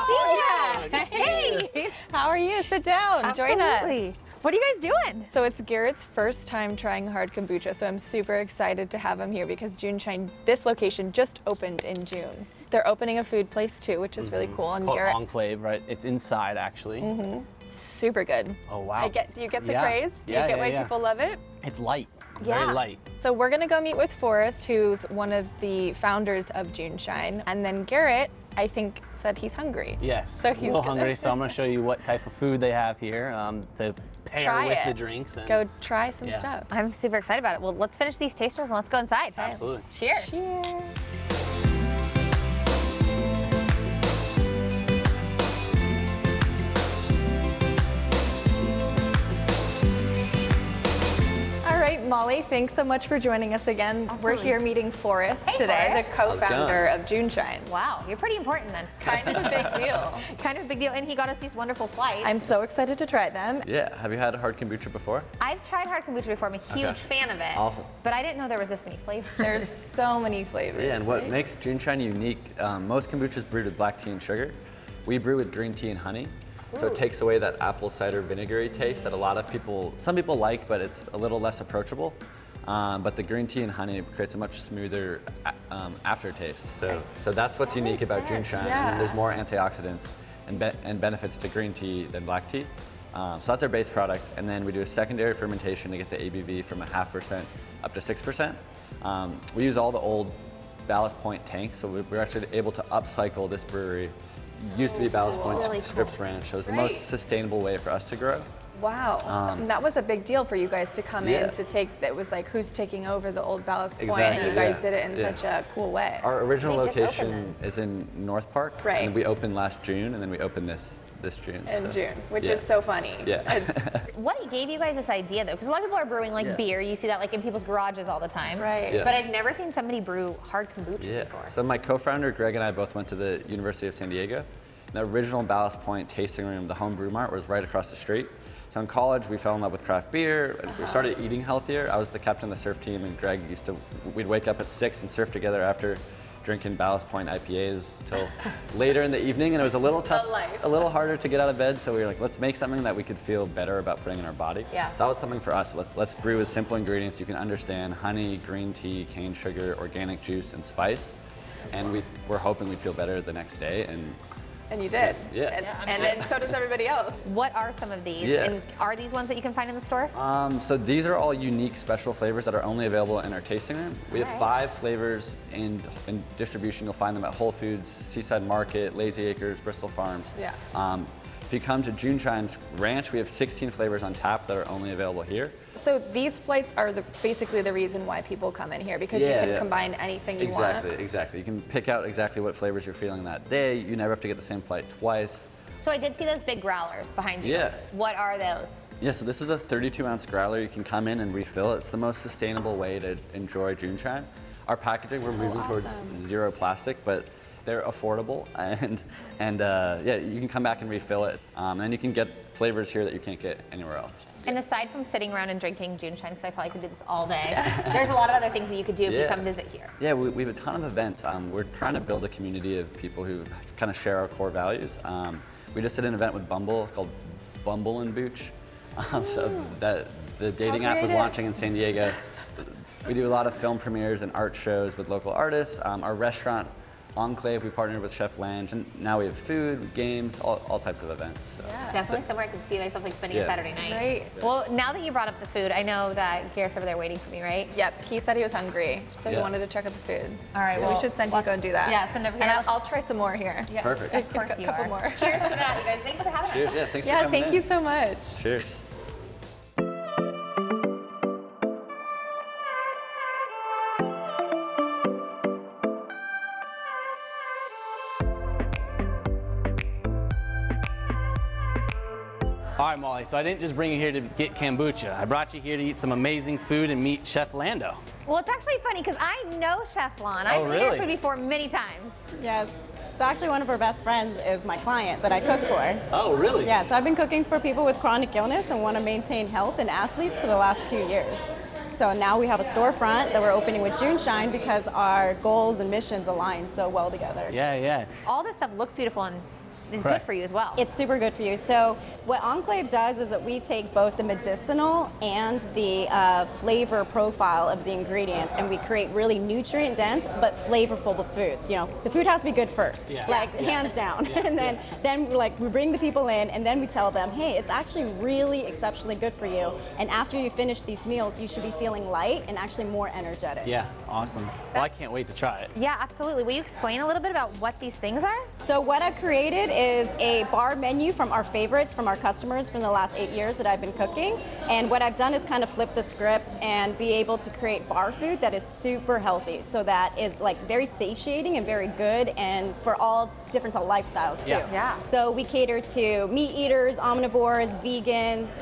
Cecilia. Hey. How are you? Sit down. Join Absolutely. us. What are you guys doing? So it's Garrett's first time trying hard kombucha, so I'm super excited to have him here because Juneshine, this location just opened in June. They're opening a food place too, which is really cool. And Called Garrett, Enclave, right? It's inside actually. super good. Oh wow. Do you get the Yeah. craze? Do you Yeah, get yeah, why yeah. people love it? It's light. It's Yeah. very light. So we're gonna go meet with Forrest, who's one of the founders of Juneshine, and then Garrett, I think, said he's hungry. Yes. So he's a little gonna- hungry, so I'm going to show you what type of food they have here to pair Try with it. the drinks. And Go try some Yeah. stuff. I'm super excited about it. Well, let's finish these tasters and let's go inside. Absolutely. Cheers. Cheers. All right, Molly, thanks so much for joining us again. Absolutely. We're here meeting Forrest Hey, today, Forrest. the co-founder of Juneshine. Wow, you're pretty important then. Kind of a big deal. Kind of a big deal. And he got us these wonderful flights. I'm so excited to try them. Yeah, have you had hard kombucha before? I've tried hard kombucha before. I'm a huge Okay. fan of it. Awesome. But I didn't know there was this many flavors. There's so many flavors. Yeah, and what right? makes Juneshine unique, most kombucha is brewed with black tea and sugar. We brew with green tea and honey. So it takes away that apple cider vinegary taste that some people like, but it's a little less approachable. But the green tea and honey creates a much smoother aftertaste. So that's what's unique about Juneshine. Yeah. And there's more antioxidants and benefits to green tea than black tea. So that's our base product. And then we do a secondary fermentation to get the ABV from 0.5% up to 6%. We use all the old Ballast Point tanks, so we're actually able to upcycle this brewery. Used to be Ballast Point really cool. Scripps Ranch, so it's the Great. most sustainable way for us to grow. Wow. And that was a big deal for you guys to come Yeah. in to take, it was like, who's taking over the old Ballast Point? Exactly, And you guys yeah. did it in Yeah. such a cool way. Our original They just opened location is in North Park, Right. and we opened last June, and then we opened this June. in so, June, which yeah. is so funny. Yeah. It's- What gave you guys this idea though? Because a lot of people are brewing like Yeah. beer. You see that like in people's garages all the time. right. Yeah. But I've never seen somebody brew hard kombucha Yeah. before. So my co-founder Greg and I both went to the University of San Diego. The original Ballast Point tasting room, the home brew mart, was right across the street. So in college, we fell in love with craft beer. And we started eating healthier. I was the captain of the surf team, and Greg we'd wake up at 6 and surf together after drinking Ballast Point IPAs till later in the evening, and it was a little tough, life. a little harder to get out of bed. So we were like, let's make something that we could feel better about putting in our body. Yeah. That was something for us. Let's brew with simple ingredients you can understand: honey, green tea, cane sugar, organic juice, and spice. And we're hoping we feel better the next day. And you did. Yeah. And then so does everybody else. What are some of these? Yeah. And are these ones that you can find in the store? So these are all unique special flavors that are only available in our tasting room. We have 5 flavors in distribution. You'll find them at Whole Foods, Seaside Market, Lazy Acres, Bristol Farms. Yeah. If you come to Juneshine's ranch, we have 16 flavors on tap that are only available here. So these flights are basically the reason why people come in here, because you Yeah, can yeah. combine anything you Exactly. You can pick out exactly what flavors you're feeling that day. You never have to get the same flight twice. So I did see those big growlers behind you. Yeah. What are those? Yeah, so this is a 32-ounce growler. You can come in and refill. It's the most sustainable way to enjoy Juneshine. Our packaging, we're moving towards zero plastic, but they're affordable, and yeah, you can come back and refill it. And you can get flavors here that you can't get anywhere else. And aside from sitting around and drinking Juneshine, because I probably could do this all day, there's a lot of other things that you could do if you Yeah. come visit here. Yeah, we have a ton of events. We're trying to build a community of people who kind of share our core values. We just did an event with Bumble called Bumble and Booch. So that the dating app was creative. launching in San Diego. We do a lot of film premieres and art shows with local artists. Our restaurant, Enclave, we partnered with Chef Lange, and now we have food, games, all types of events. So. Definitely somewhere I could see myself like spending a Yeah. Saturday night. Right. Well, now that you brought up the food, I know that Garrett's over there waiting for me, right? Yep, he said he was hungry, so he Yeah. wanted to check out the food. All right, So well, we should send you go and do that. Yeah, send over here. And I'll try some more here. Yeah, Perfect. Of course you Couple are. more. Cheers to that, you guys. Thanks for having us. Cheers, yeah, thanks for Yeah, coming thank in. you so much. Cheers. All right, Molly, so I didn't just bring you here to get kombucha. I brought you here to eat some amazing food and meet Chef Lando. Well, it's actually funny because I know Chef Lon. I've Oh, eaten her really? food before many times. Yes. So actually one of her best friends is my client that I cook for. Oh, really? Yeah, so I've been cooking for people with chronic illness and want to maintain health and athletes for the last 2 years. So now we have a storefront that we're opening with Juneshine because our goals and missions align so well together. Yeah. All this stuff looks beautiful and is Correct. good for you as well. It's super good for you. So what Enclave does is that we take both the medicinal and the flavor profile of the ingredients, and we create really nutrient dense but flavorful foods. You know, the food has to be good first, hands down. And then like we bring the people in, and then we tell them, hey, it's actually really exceptionally good for you. And after you finish these meals, you should be feeling light and actually more energetic. Yeah, awesome. Well, I can't wait to try it. Yeah, absolutely. Will you explain a little bit about what these things are? So what I've created is a bar menu from our favorites from our customers from the last 8 years that I've been cooking. And what I've done is kind of flip the script and be able to create bar food that is super healthy. So that is like very satiating and very good, and for all different lifestyles too. Yeah. So we cater to meat eaters, omnivores, vegans,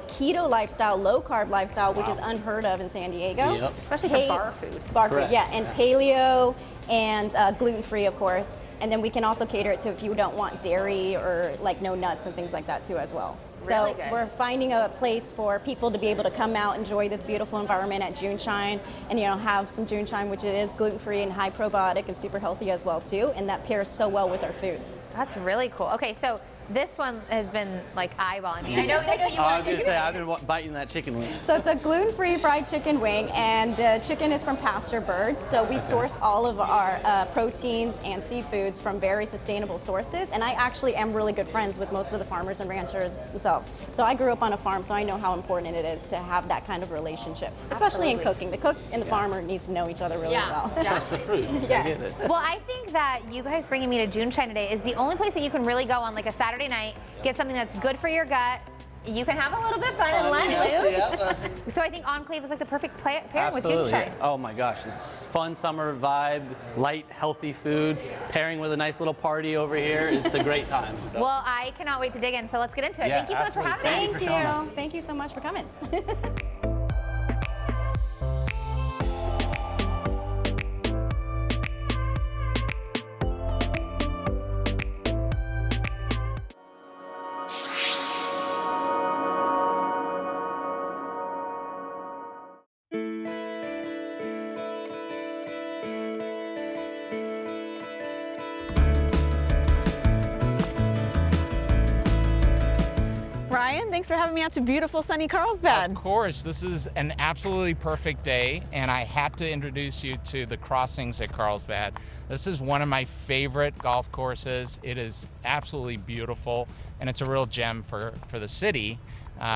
keto lifestyle, low carb lifestyle, which is unheard of in San Diego. Yep. Especially for bar food. Bar food, Correct. yeah, and paleo and gluten-free, of course. And then we can also cater it to if you don't want dairy or like no nuts and things like that too as well. Really So good. we're finding a place for people to be able to come out, enjoy this beautiful environment at Juneshine, and have some Juneshine, which it is gluten-free and high probiotic and super healthy as well too. And that pairs so well with our food. That's really cool. Okay, so this one has been like eyeballing me. I know you I want was to going to say, I've been biting that chicken wing. So it's a gluten-free fried chicken wing, and the chicken is from pasture birds. So we source all of our proteins and seafoods from very sustainable sources. And I actually am really good friends with most of the farmers and ranchers themselves. So I grew up on a farm, so I know how important it is to have that kind of relationship, especially in Absolutely. cooking. The cook and the farmer needs to know each other really well. Trust the fruit. Yeah. I get it. Well, I think that you guys bringing me to Juneshine today is the only place that you can really go on like a Saturday night, get something that's good for your gut. You can have a little bit of fun and let loose. So I think Enclave is like the perfect pairing with Absolutely. Juneshine. Oh my gosh, it's fun summer vibe, light, healthy food, pairing with a nice little party over here. It's a great time. So. Well, I cannot wait to dig in. So let's get into it. Yeah, Thank you so much for absolutely. having Thank us. you for showing us. Thank you so much for coming. Ryan, thanks for having me out to beautiful sunny Carlsbad. Of course, this is an absolutely perfect day, and I had to introduce you to the crossings at Carlsbad. This is one of my favorite golf courses. It is absolutely beautiful, and it's a real gem for the city,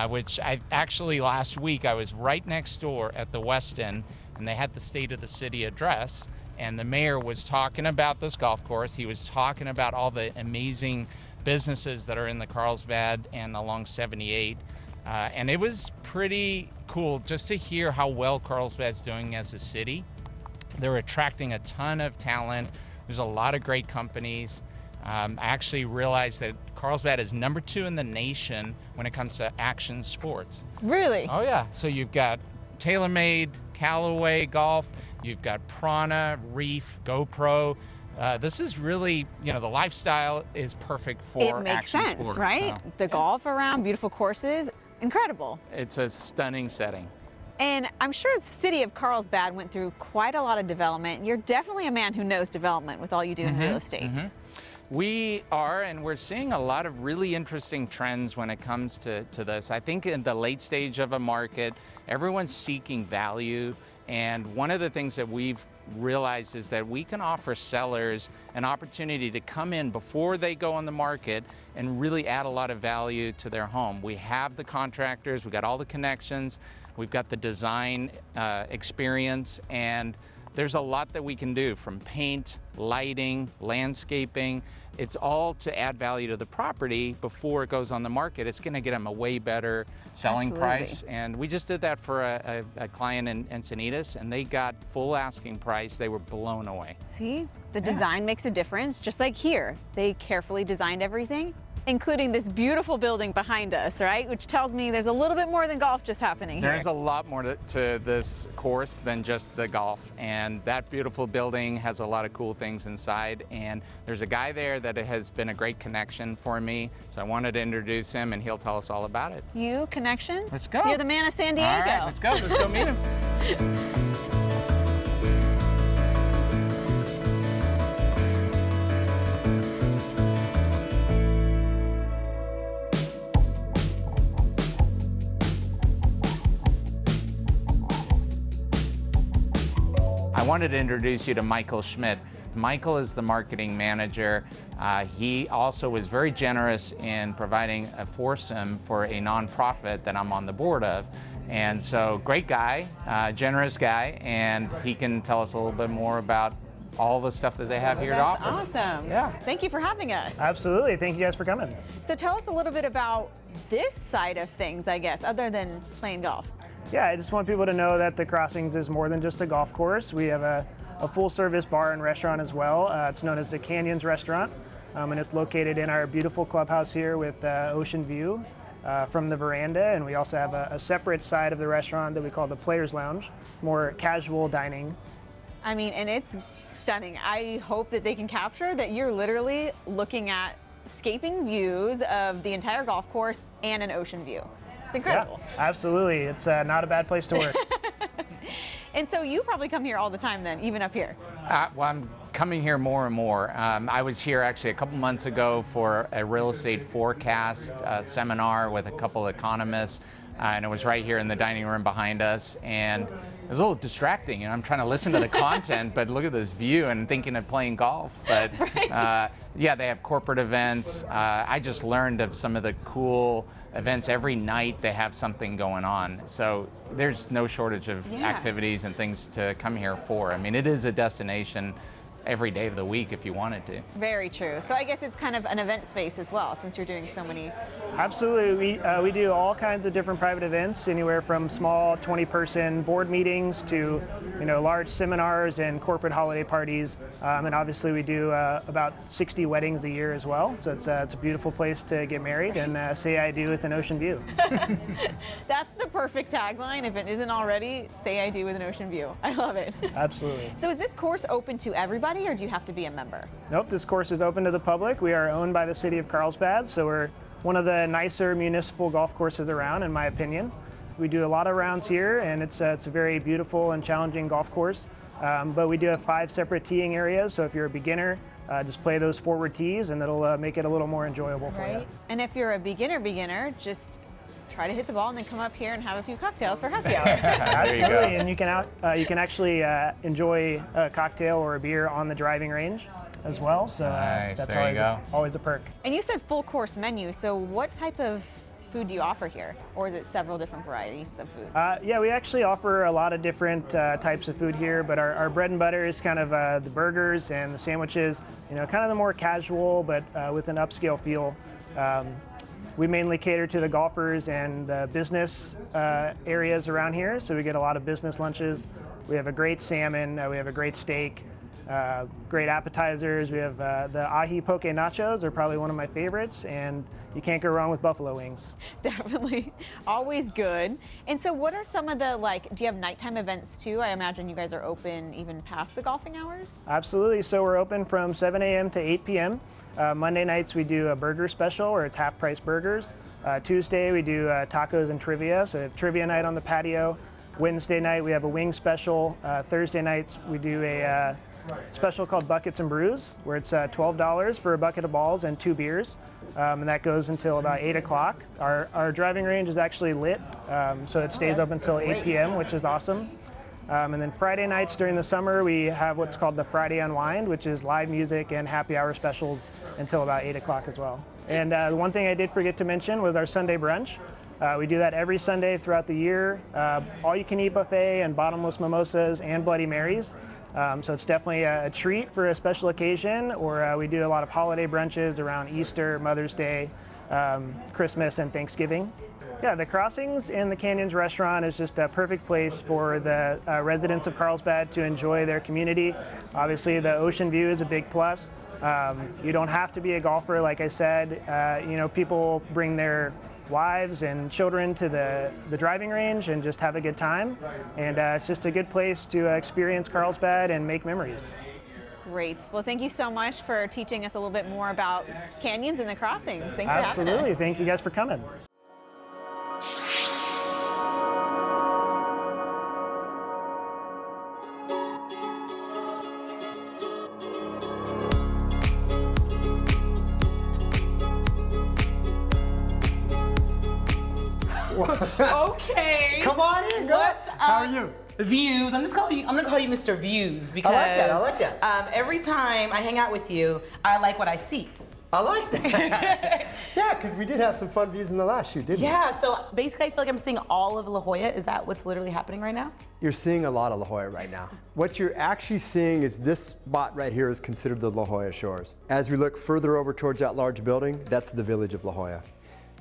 which I actually last week I was right next door at the Westin, and they had the State of the City address, and the mayor was talking about this golf course. He was talking about all the amazing businesses that are in the Carlsbad and along 78. And it was pretty cool just to hear how well Carlsbad's doing as a city. They're attracting a ton of talent. There's a lot of great companies. I actually realized that Carlsbad is number 2 in the nation when it comes to action sports. Really? Oh yeah, so you've got TaylorMade, Callaway Golf, you've got Prana, Reef, GoPro. This is really, the lifestyle is perfect for It makes action sense, sports. right? So, The golf around, beautiful courses, incredible. it's a stunning setting. And I'm sure the city of Carlsbad went through quite a lot of development. You're definitely a man who knows development with all you do in real estate. We are, and we're seeing a lot of really interesting trends when it comes to this. I think in the late stage of a market, everyone's seeking value. And one of the things that we've realized is that we can offer sellers an opportunity to come in before they go on the market and really add a lot of value to their home. We have the contractors, we've got all the connections, we've got the design experience, and there's a lot that we can do, from paint, lighting, landscaping. It's all to add value to the property before it goes on the market. It's going to get them a way better selling Absolutely. price. And we just did that for a client in Encinitas, and they got full asking price. They were blown away. See, the design makes a difference, just like here. They carefully designed everything, including this beautiful building behind us, right? Which tells me there's a little bit more than golf just happening here. There's a lot more to this course than just the golf, and that beautiful building has a lot of cool things inside, and there's a guy there that has been a great connection for me, so I wanted to introduce him, and he'll tell us all about it. You, connections? Let's go. You're the man of San Diego. All right, let's go meet him. wanted to introduce you to Michael Schmidt. Michael is the marketing manager. He also was very generous in providing a foursome for a nonprofit that I'm on the board of. And so, great guy, generous guy, and he can tell us a little bit more about all the stuff that they have here to offer. Awesome. Yeah. Thank you for having us. Absolutely. Thank you guys for coming. So tell us a little bit about this side of things, I guess, other than playing golf. Yeah, I just want people to know that the Crossings is more than just a golf course. We have a full-service bar and restaurant as well. It's known as the Canyons Restaurant, and it's located in our beautiful clubhouse here with ocean view from the veranda. And we also have a separate side of the restaurant that we call the Players Lounge, more casual dining. I mean, and it's stunning. I hope that they can capture that you're literally looking at scaping views of the entire golf course and an ocean view. It's incredible. Yeah, absolutely. It's not a bad place to work. And so you probably come here all the time then, even up here. Well, I'm coming here more and more. I was here actually a couple months ago for a real estate forecast seminar with a couple economists, and it was right here in the dining room behind us. And it was a little distracting, and I'm trying to listen to the content, but look at this view and thinking of playing golf. But yeah, they have corporate events. I just learned of some of the cool events. Every night they have something going on. So there's no shortage of activities and things to come here for. I mean, it is a destination every day of the week if you wanted to. Very true. So I guess it's kind of an event space as well, since you're doing so many. Absolutely. We do all kinds of different private events, anywhere from small 20-person board meetings to large seminars and corporate holiday parties. And obviously we do about 60 weddings a year as well. So it's a beautiful place to get married and say I do with an ocean view. That's the perfect tagline. If it isn't already, say I do with an ocean view. I love it. Absolutely. So is this course open to everybody, or do you have to be a member? Nope, this course is open to the public. We are owned by the city of Carlsbad, so we're one of the nicer municipal golf courses around, in my opinion. We do a lot of rounds here, and it's a very beautiful and challenging golf course. But we do have 5 separate teeing areas, so if you're a beginner, just play those forward tees, and that'll make it a little more enjoyable for you. And if you're a beginner, just try to hit the ball and then come up here and have a few cocktails for happy hour. Absolutely, and you can actually enjoy a cocktail or a beer on the driving range as well. So Nice. that's There always a perk. And you said full course menu, so what type of food do you offer here? Or is it several different varieties of food? Yeah, we actually offer a lot of different types of food here, but our bread and butter is kind of the burgers and the sandwiches, kind of the more casual, but with an upscale feel. We mainly cater to the golfers and the business areas around here, so we get a lot of business lunches. We have a great salmon, we have a great steak, great appetizers. We have the ahi poke nachos are probably one of my favorites, and you can't go wrong with buffalo wings. Definitely, always good. And so what are some of the, do you have nighttime events too? I imagine you guys are open even past the golfing hours? Absolutely, so we're open from 7 a.m. to 8 p.m. Monday nights we do a burger special, or it's half price burgers. Tuesday we do tacos and trivia, so we have trivia night on the patio. Wednesday night we have a wing special. Thursday nights we do a special called Buckets and Brews, where it's $12 for a bucket of balls and 2 beers. And that goes until about 8 o'clock. Our driving range is actually lit, so it stays up until 8 p.m., which is awesome. And then Friday nights during the summer, we have what's called the Friday Unwind, which is live music and happy hour specials until about 8 o'clock as well. And the one thing I did forget to mention was our Sunday brunch. We do that every Sunday throughout the year. All-you-can-eat buffet and bottomless mimosas and Bloody Marys. So it's definitely a treat for a special occasion, or we do a lot of holiday brunches around Easter, Mother's Day, Christmas, and Thanksgiving. Yeah, the Crossings and the Canyons Restaurant is just a perfect place for the residents of Carlsbad to enjoy their community. Obviously, the ocean view is a big plus. You don't have to be a golfer, like I said. People bring their wives and children to the driving range and just have a good time. And it's just a good place to experience Carlsbad and make memories. That's great. Well, thank you so much for teaching us a little bit more about canyons and the Crossings. Thanks for having us. Absolutely. Thank you guys for coming. Okay. Come on in, girl. What's up? How are you? Views. I'm gonna call you Mr. Views because I like that. Every time I hang out with you, I like what I see. I like that. Yeah, because we did have some fun views in the last shoot, didn't we? Yeah, so basically I feel like I'm seeing all of La Jolla. Is that what's literally happening right now? You're seeing a lot of La Jolla right now. What you're actually seeing is this spot right here is considered the La Jolla Shores. As we look further over towards that large building, that's the village of La Jolla.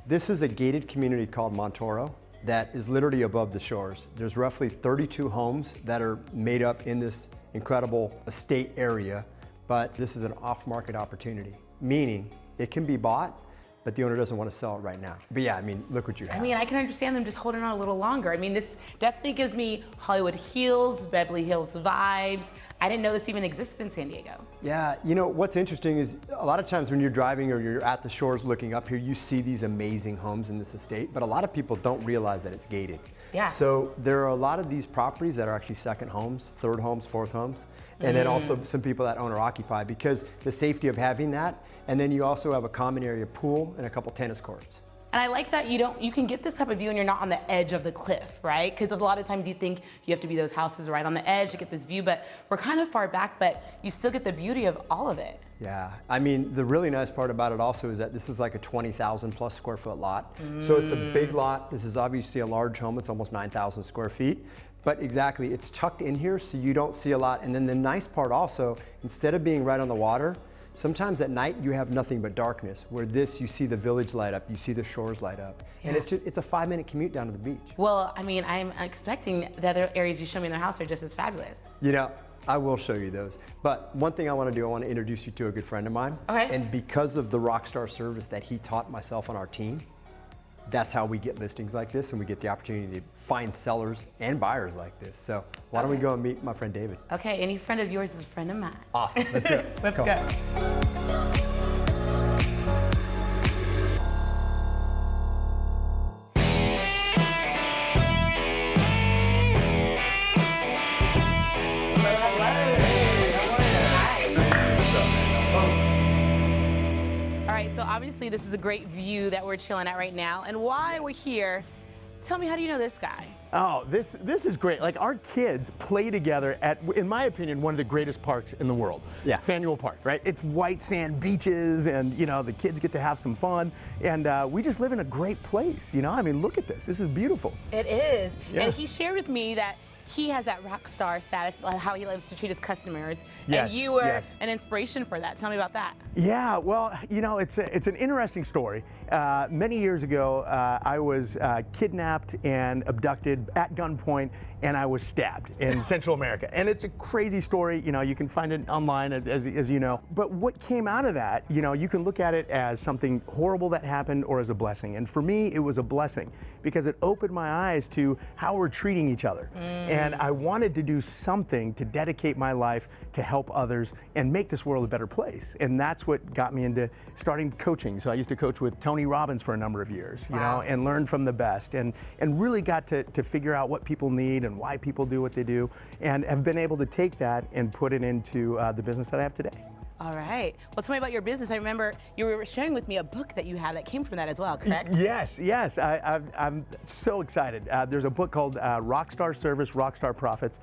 This is a gated community called Montoro that is literally above the shores. There's roughly 32 homes that are made up in this incredible estate area, but this is an off-market opportunity, meaning it can be bought, but the owner doesn't want to sell it right now. But yeah, I mean, look what you have. I mean, I can understand them just holding on a little longer. I mean, this definitely gives me Hollywood Hills, Beverly Hills vibes. I didn't know this even existed in San Diego. Yeah, you know, what's interesting is a lot of times when you're driving or you're at the shores looking up here, you see these amazing homes in this estate, but a lot of people don't realize that it's gated. Yeah. So there are a lot of these properties that are actually second homes, third homes, fourth homes, and then also some people that own or occupy because the safety of having that. And then you also have a common area pool and a couple tennis courts. And I like that you can get this type of view and you're not on the edge of the cliff, right? Because a lot of times you think you have to be those houses right on the edge to get this view, but we're kind of far back, but you still get the beauty of all of it. Yeah, I mean, the really nice part about it also is that this is like a 20,000 plus square foot lot. So it's a big lot. This is obviously a large home. It's almost 9,000 square feet. But exactly, it's tucked in here so you don't see a lot. And then the nice part also, instead of being right on the water, sometimes at night you have nothing but darkness, where this, you see the village light up, you see the shores light up. Yeah. And it's a 5-minute commute down to the beach. Well, I mean, I'm expecting the other areas you show me in their house are just as fabulous. You know, I will show you those. But one thing I want to do, I want to introduce you to a good friend of mine. Okay. And because of the rockstar service that he taught myself on our team, that's how we get listings like this and we get the opportunity to find sellers and buyers like this. So why don't we go and meet my friend David? Okay, any friend of yours is a friend of mine. Awesome, let's do it. Let's go. So obviously this is a great view that we're chilling at right now. And while we're here, tell me, how do you know this guy? Oh, this is great. Like, our kids play together at, in my opinion, one of the greatest parks in the world. Yeah. Faneuil Park, right? It's white sand beaches and, you know, the kids get to have some fun. And we just live in a great place, you know? I mean, look at this. This is beautiful. It is. Yeah. And he shared with me that he has that rock star status, like how he loves to treat his customers. Yes, and you were yes. an inspiration for that. Tell me about that. Yeah, well, you know, it's an interesting story. Many years ago, I was kidnapped and abducted at gunpoint, and I was stabbed in Central America. And it's a crazy story. You know, you can find it online, as you know. But what came out of that, you know, you can look at it as something horrible that happened or as a blessing. And for me, it was a blessing because it opened my eyes to how we're treating each other. And I wanted to do something to dedicate my life to help others and make this world a better place. And that's what got me into starting coaching. So I used to coach with Tony Robbins for a number of years, you know, and learn from the best and really got to figure out what people need and why people do what they do, and have been able to take that and put it into the business that I have today. All right. Well, tell me about your business. I remember you were sharing with me a book that you have that came from that as well, correct? Yes. I'm so excited. There's a book called Rockstar Service, Rockstar Profits.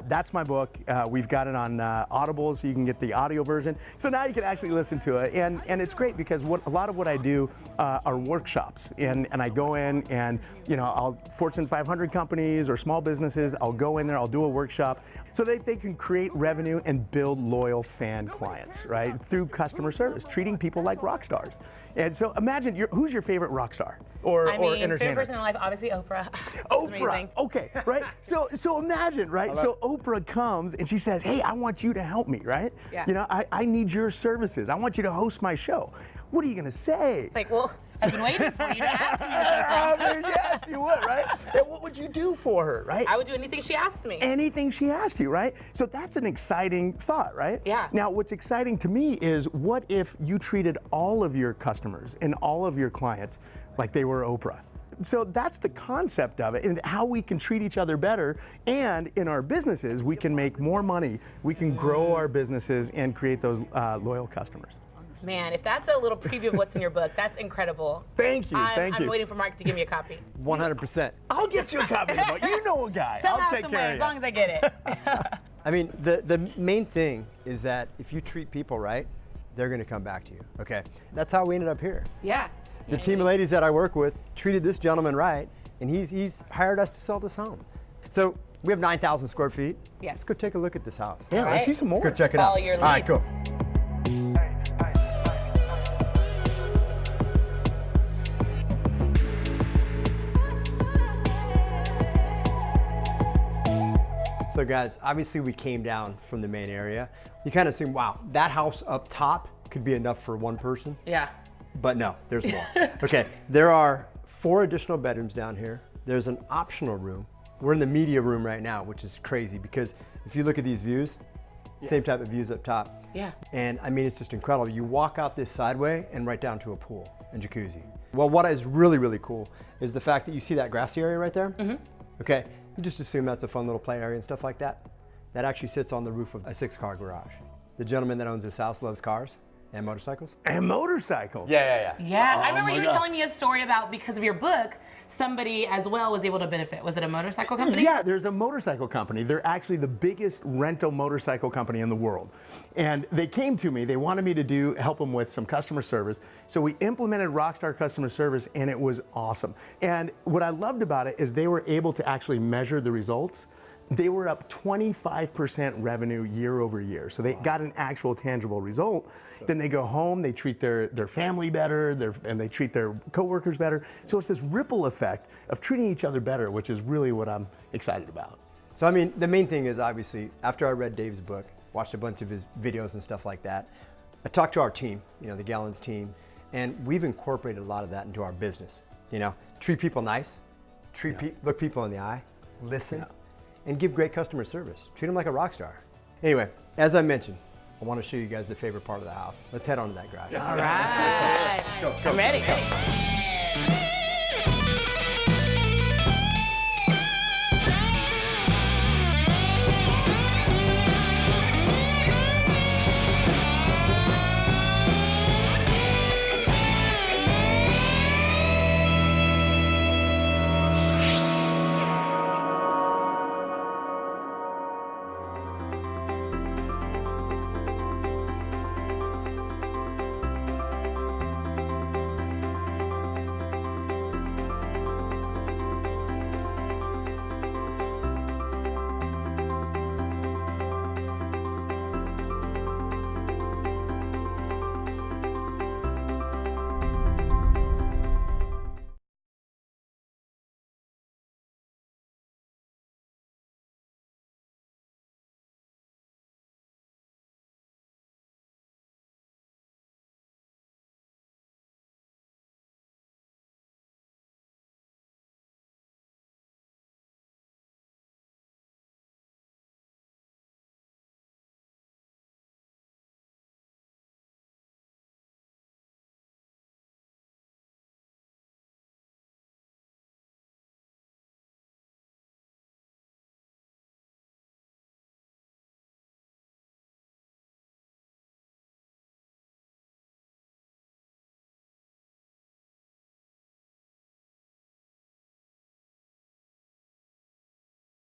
That's my book. We've got it on Audible, so you can get the audio version. So now you can actually listen to it. And it's great because a lot of what I do are workshops. And I go in and, you know, I'll Fortune 500 companies or small businesses, I'll go in there, I'll do a workshop so that they can create revenue and build loyal fan clients, right? Through customer service, treating people like rock stars. And so imagine, who's your favorite rock star or entertainer? Favorite person in life, obviously Oprah. Oprah, okay, right? So imagine, right? So Oprah comes and she says, hey, I want you to help me, right? Yeah. You know, I need your services. I want you to host my show. What are you gonna say? Like, well, I've been waiting for you to ask me or something. Yes, you would, right? And what would you do for her, right? I would do anything she asked me. Anything she asked you, right? So that's an exciting thought, right? Yeah. Now, what's exciting to me is what if you treated all of your customers and all of your clients like they were Oprah? So that's the concept of it, and how we can treat each other better, and in our businesses, we can make more money, we can grow our businesses and create those loyal customers. Man, if that's a little preview of what's in your book, that's incredible. Thank you, thank I'm you. waiting for Mark to give me a copy. 100%. I'll get you a copy of the book. You know a guy. Somehow, I'll take some way, care of as you. long as I get it. I mean, the main thing is that if you treat people right, they're going to come back to you. Okay, that's how we ended up here. Yeah. The team of ladies that I work with treated this gentleman right, and he's hired us to sell this home. So we have 9,000 square feet. Yes. Let's go take a look at this house. Yeah, let's see some more. Let's go check it Follow out. your All right, lead. cool. So guys, obviously we came down from the main area. You kind of assume, wow, that house up top could be enough for one person. Yeah. But no, there's more. Okay, there are 4 additional bedrooms down here. There's an optional room. We're in the media room right now, which is crazy because if you look at these views, same type of views up top. Yeah. And I mean, it's just incredible. You walk out this sideway and right down to a pool and jacuzzi. Well, what is really, really cool is the fact that you see that grassy area right there. Mm-hmm. Okay, you just assume that's a fun little play area and stuff like that. That actually sits on the roof of a 6-car garage. The gentleman that owns this house loves cars and motorcycles. And motorcycles. Yeah. Yeah, I remember you were telling me a story about, because of your book, somebody as well was able to benefit. Was it a motorcycle company? Yeah, there's a motorcycle company. They're actually the biggest rental motorcycle company in the world. And they came to me, they wanted me to help them with some customer service. So we implemented Rockstar customer service and it was awesome. And what I loved about it is they were able to actually measure the results. They were up 25% revenue year over year. So they got an actual tangible result. Then they go home, they treat their family better, and they treat their coworkers better. So it's this ripple effect of treating each other better, which is really what I'm excited about. So I mean, the main thing is obviously, after I read Dave's book, watched a bunch of his videos and stuff like that, I talked to our team, the Gallons team, and we've incorporated a lot of that into our business. Treat people nice, look people in the eye, listen, and give great customer service. Treat them like a rock star. Anyway, as I mentioned, I want to show you guys the favorite part of the house. Let's head on to that garage. All right. Go. I'm ready.